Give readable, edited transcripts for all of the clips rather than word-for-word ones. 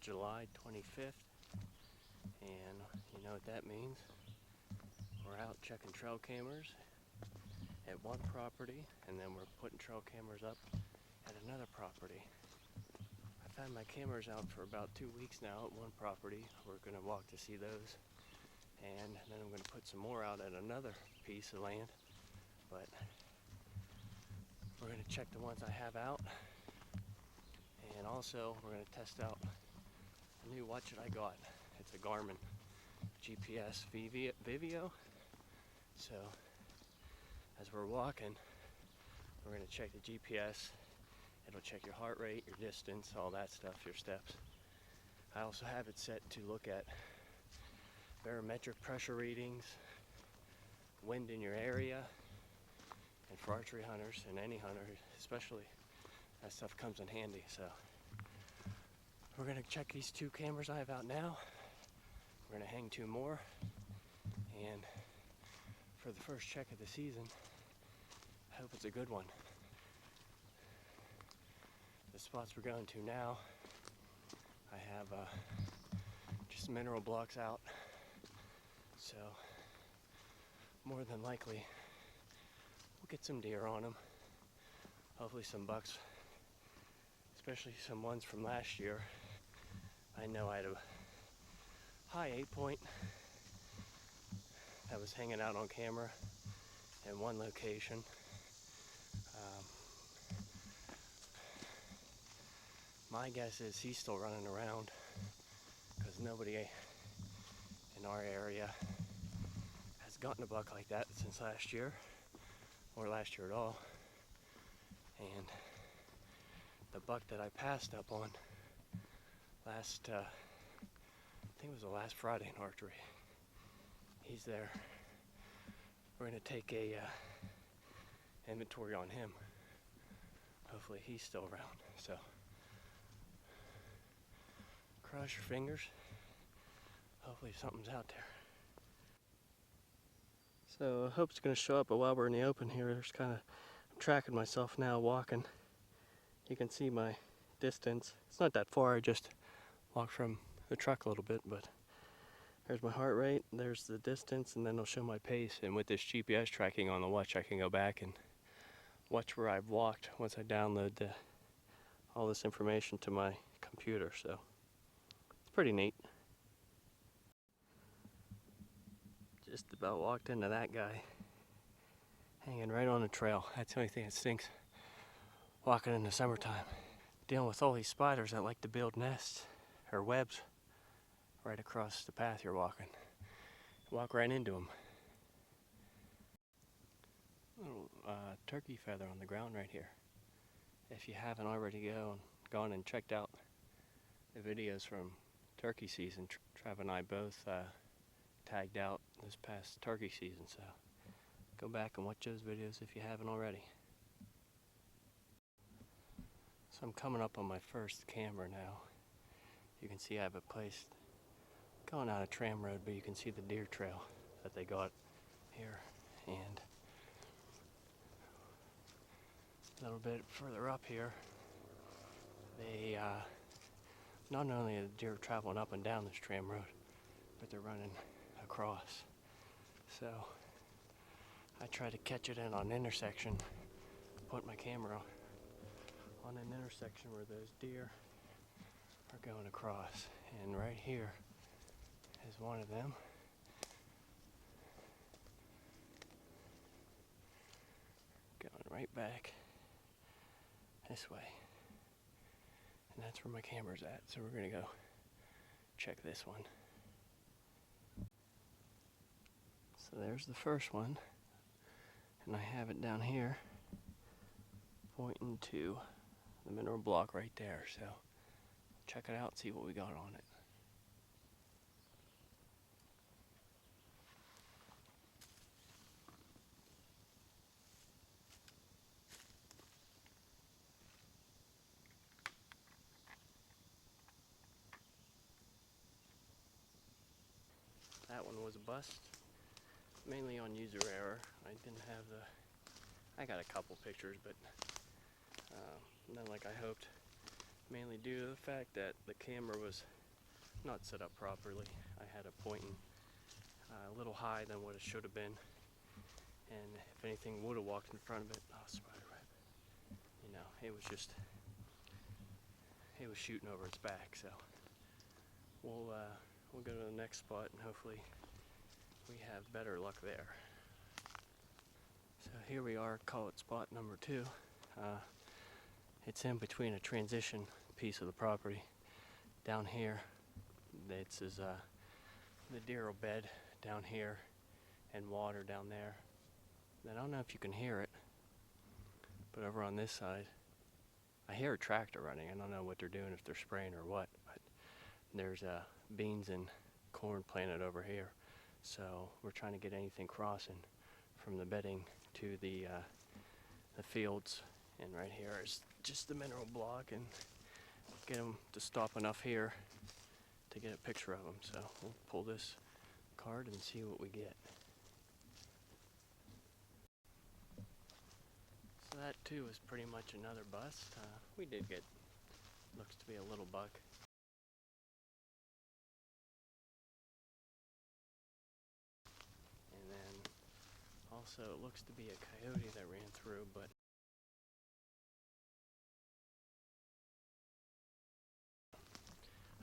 July 25th, and you know what that means. We're out checking trail cameras at one property, and then we're putting trail cameras up at another property. I've had my cameras out for about 2 weeks now at one property. We're going to walk to see those, and then I'm going to put some more out at another piece of land, but we're going to check the ones I have out, and also we're going to test out a new watch that I got. It's a Garmin GPS Vivio. So as we're walking, we're going to check the GPS. It'll check your heart rate, your distance, all that stuff, your steps. I also have it set to look at barometric pressure readings, wind in your area, and for archery hunters and any hunter especially, that stuff comes in handy. So we're going to check these 2 cameras I have out now. We're going to hang 2 more, and for the first check of the season, I hope it's a good one. The spots we're going to now, I have just mineral blocks out, so more than likely we'll get some deer on them, hopefully some bucks, especially some ones from last year. I know I had a high 8-point that was hanging out on camera in one location. My guess is he's still running around because nobody in our area has gotten a buck like that since last year, or last year at all. And the buck that I passed up on last, I think it was the last Friday in archery, he's there. We're going to take a inventory on him. Hopefully he's still around. So cross your fingers. Hopefully something's out there. So I hope it's going to show up, but while we're in the open here, there's kind of, I'm tracking myself now walking. You can see my distance. It's not that far, I just walked from the truck a little bit, but there's my heart rate, there's the distance, and then it'll show my pace. And with this GPS tracking on the watch, I can go back and watch where I've walked once I download all this information to my computer. So it's pretty neat. Just about walked into that guy hanging right on the trail. That's the only thing that stinks walking in the summertime. Dealing with all these spiders that like to build nests or webs right across the path you're walking. Walk right into them. Little turkey feather on the ground right here. If you haven't already gone and checked out the videos from turkey season, Trav and I both tagged out this past turkey season, so go back and watch those videos if you haven't already. So I'm coming up on my first camera now. You can see I have it placed going out of Tram Road, but you can see the deer trail that they got here. And a little bit further up here, they not only are the deer traveling up and down this Tram Road, but they're running across. So I try to catch it in on an intersection, put my camera on an intersection where those deer are going across. And right here is one of them. Going right back this way. And that's where my camera's at. So we're gonna go check this one. So there's the first one. And I have it down here pointing to the mineral block right there. So check it out, see what we got on it. That one was a bust, mainly on user error. I didn't have I got a couple pictures, but none like I hoped, mainly due to the fact that the camera was not set up properly. I had a pointing a little high than what it should have been, and if anything would have walked in front of it, oh, spider web, you know, it was shooting over its back. So we'll go to the next spot and hopefully we have better luck there. So here we are, call it spot number 2. It's in between a transition piece of the property. Down here, this is the deer bed down here and water down there. And I don't know if you can hear it, but over on this side, I hear a tractor running. I don't know what they're doing, if they're spraying or what, but there's beans and corn planted over here. So we're trying to get anything crossing from the bedding to the fields. And right here is just the mineral block, and get them to stop enough here to get a picture of them. So we'll pull this card and see what we get. So that too is pretty much another bust. We did get, looks to be a little buck. And then also it looks to be a coyote that ran through, but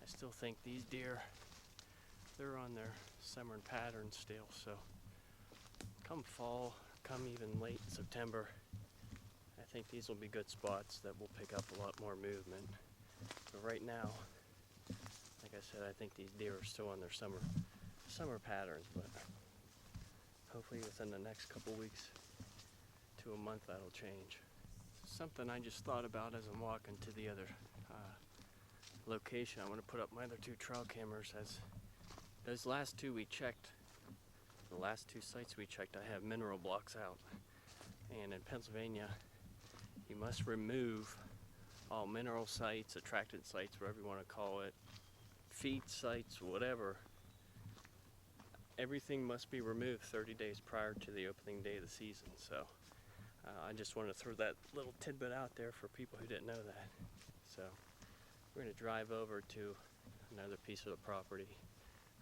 I still think these deer, they're on their summer pattern still. So come fall, come even late September, I think these will be good spots that will pick up a lot more movement. But right now, like I said, I think these deer are still on their summer patterns, but hopefully within the next couple weeks to a month that'll change. Something I just thought about as I'm walking to the other location. I want to put up my other 2 trail cameras. As those last 2 we checked, the last 2 sites we checked, I have mineral blocks out. And in Pennsylvania, you must remove all mineral sites, attracted sites, whatever you want to call it, feed sites, whatever. Everything must be removed 30 days prior to the opening day of the season. So I just wanted to throw that little tidbit out there for people who didn't know that. So we're going to drive over to another piece of the property.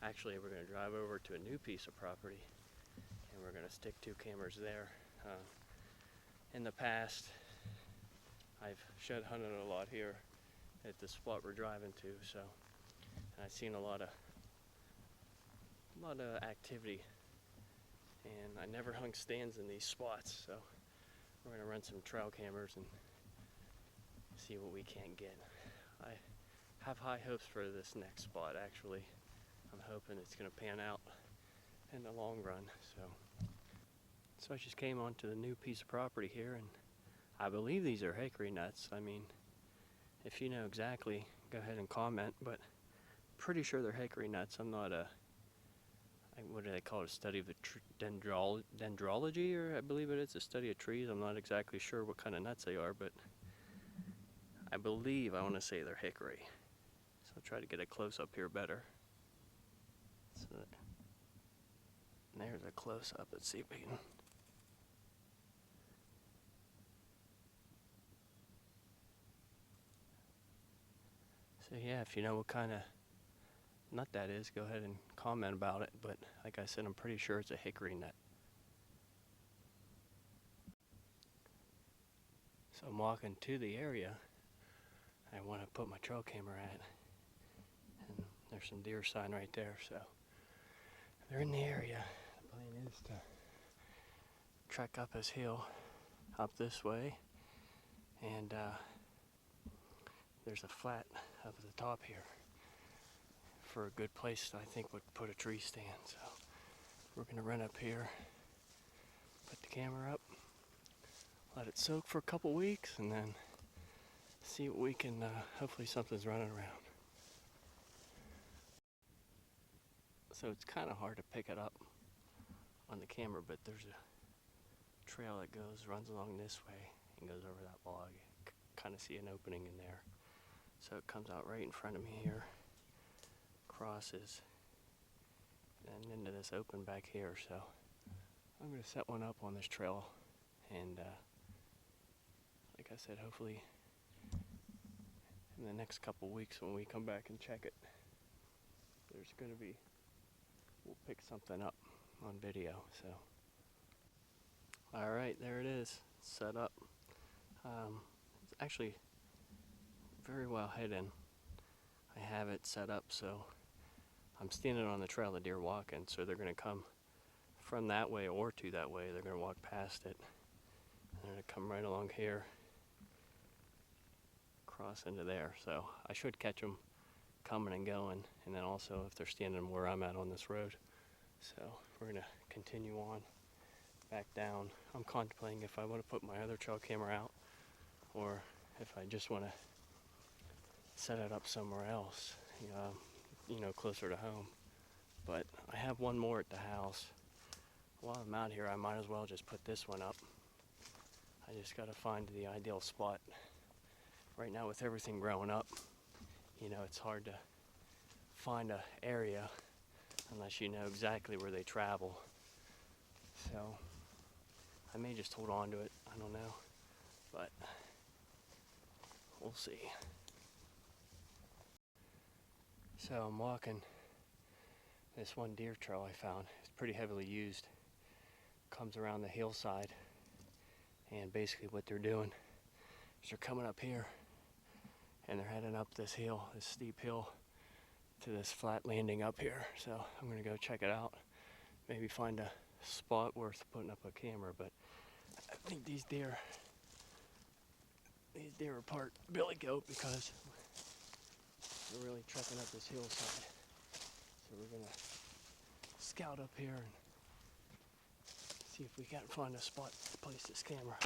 Actually, we're going to drive over to a new piece of property, and we're going to stick 2 cameras there. In the past, I've shed hunted a lot here at the spot we're driving to, so and I've seen a lot of activity, and I never hung stands in these spots. So we're going to run some trail cameras and see what we can get. I have high hopes for this next spot. Actually, I'm hoping it's going to pan out in the long run. So I just came onto the new piece of property here, and I believe these are hickory nuts. I mean, if you know exactly, go ahead and comment, but pretty sure they're hickory nuts. I'm not what do they call it, a study of the dendrology, or I believe it is a study of trees. I'm not exactly sure what kind of nuts they are, but I want to say they're hickory. So I'll try to get a close-up here better. So there's a close-up. Let's see if we can. So yeah, if you know what kind of nut that is, go ahead and comment about it. But like I said, I'm pretty sure it's a hickory nut. So I'm walking to the area I want to put my trail camera at, and there's some deer sign right there. So they're in the area. The plan is to trek up this hill, up this way, and there's a flat up at the top here for a good place I think would put a tree stand. So we're going to run up here, put the camera up, let it soak for a couple weeks, and then see what we can, hopefully something's running around. So it's kind of hard to pick it up on the camera, but there's a trail that runs along this way and goes over that log. Kind of see an opening in there. So it comes out right in front of me here, crosses, and into this open back here. So I'm going to set one up on this trail, and like I said, hopefully in the next couple weeks when we come back and check it, there's going to be, we'll pick something up on video. So, all right, there it is, set up. It's actually very well hidden. I have it set up so I'm standing on the trail the deer walking, so they're going to come from that way or to that way. They're going to walk past it. They're going to come right along here, cross into there. So I should catch them coming and going, and then also if they're standing where I'm at on this road. So we're going to continue on back down. I'm contemplating if I want to put my other trail camera out or if I just want to set it up somewhere else, closer to home. But I have one more at the house. While I'm out here, I might as well just put this one up. I just got to find the ideal spot. Right now with everything growing up, it's hard to find an area unless you know exactly where they travel. So I may just hold on to it, I don't know, but we'll see. So I'm walking this one deer trail I found. It's pretty heavily used. Comes around the hillside, and basically what they're doing is they're coming up here and they're heading up this hill, this steep hill, to this flat landing up here. So I'm gonna go check it out, maybe find a spot worth putting up a camera. But I think these deer are part billy goat because we're really trekking up this hillside. So we're gonna scout up here and see if we can't find a spot to place this camera.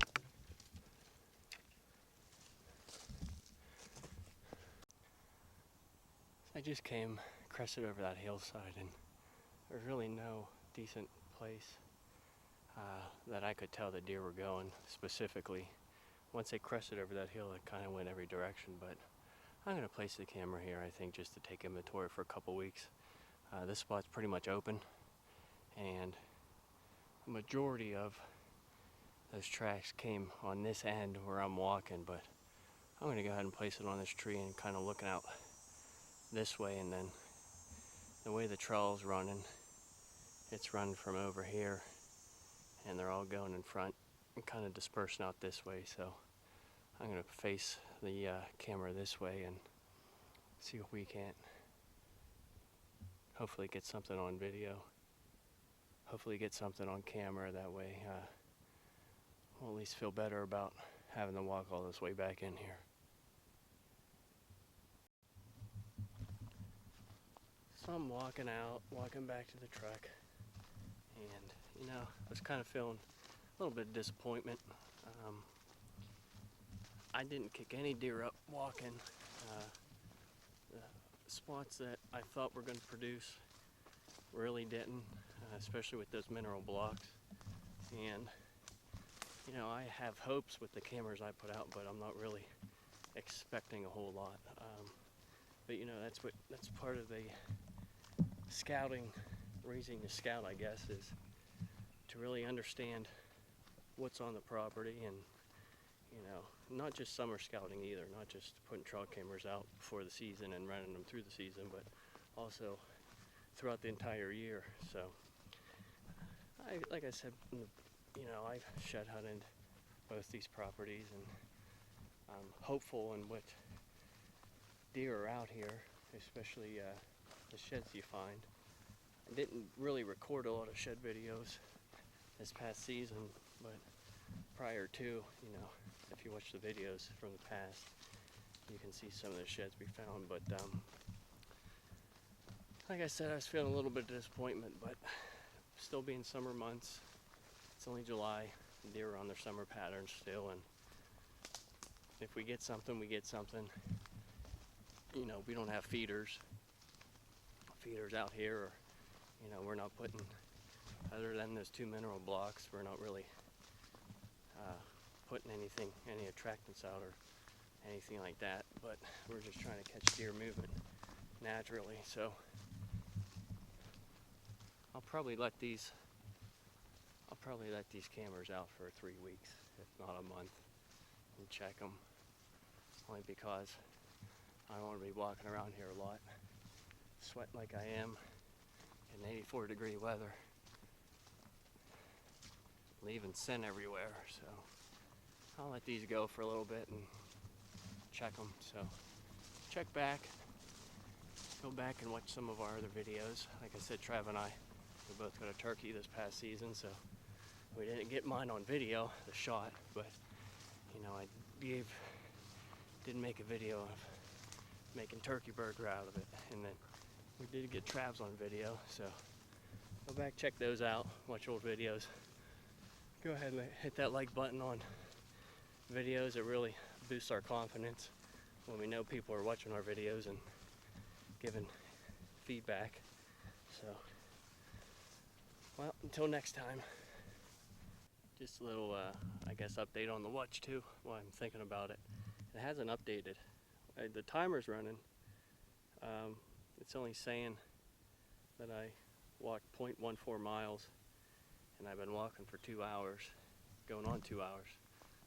I just crested over that hillside, and there's really no decent place that I could tell the deer were going specifically. Once they crested over that hill, it kind of went every direction, but I'm going to place the camera here, I think, just to take inventory for a couple weeks. This spot's pretty much open, and the majority of those tracks came on this end where I'm walking, but I'm going to go ahead and place it on this tree and kind of looking out this way, and then the way the trail's running, it's run from over here, and they're all going in front and kind of dispersing out this way. So I'm going to face the camera this way and see if we can't hopefully get something on video, hopefully get something on camera. That way we'll at least feel better about having to walk all this way back in here. So I'm walking back to the truck, and I was kind of feeling a little bit of disappointment. I didn't kick any deer up walking. The spots that I thought were going to produce really didn't, especially with those mineral blocks. And I have hopes with the cameras I put out, but I'm not really expecting a whole lot. But that's part of the scouting, raising the scout, I guess, is to really understand what's on the property, and not just summer scouting either, not just putting trail cameras out before the season and running them through the season, but also throughout the entire year. So like I said, I've shed hunted both these properties, and I'm hopeful in what deer are out here, especially the sheds you find. I didn't really record a lot of shed videos this past season, but prior to, if you watch the videos from the past, you can see some of the sheds we found. But like I said, I was feeling a little bit of disappointment, but still being summer months, it's only July, deer are on their summer patterns still, and if we get something, we get something. We don't have feeders out here, or we're not putting, other than those 2 mineral blocks, we're not really putting any attractants out or anything like that, but we're just trying to catch deer movement naturally. So I'll probably let these cameras out for 3 weeks, if not a month, and check them, only because I don't want to be walking around here a lot. sweating like I am in 84-degree weather, leaving scent everywhere. So I'll let these go for a little bit and check them. So check back, go back and watch some of our other videos. Like I said, Trav and I, we both got a turkey this past season, so we didn't get mine on video, the shot, but you know, I did make a video of making turkey burger out of it, and then we did get Trav's on video, so go back, check those out, watch old videos. Go ahead and hit that like button on videos. It really boosts our confidence when we know people are watching our videos and giving feedback. So, well, until next time. Just a little, I guess, update on the watch too, while I'm thinking about it. It hasn't updated. The timer's running. It's only saying that I walked 0.14 miles, and I've been walking for 2 hours, going on 2 hours.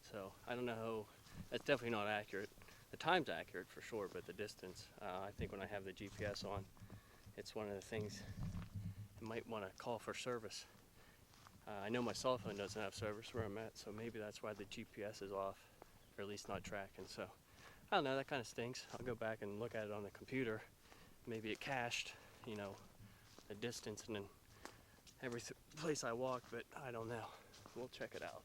So I don't know, that's definitely not accurate. The time's accurate for sure, but the distance, I think when I have the GPS on, it's one of the things I might want to call for service. I know my cell phone doesn't have service where I'm at, so maybe that's why the GPS is off, or at least not tracking. So I don't know, that kind of stinks. I'll go back and look at it on the computer. Maybe it cached, you know, the distance and then every place I walked, but I don't know. We'll check it out.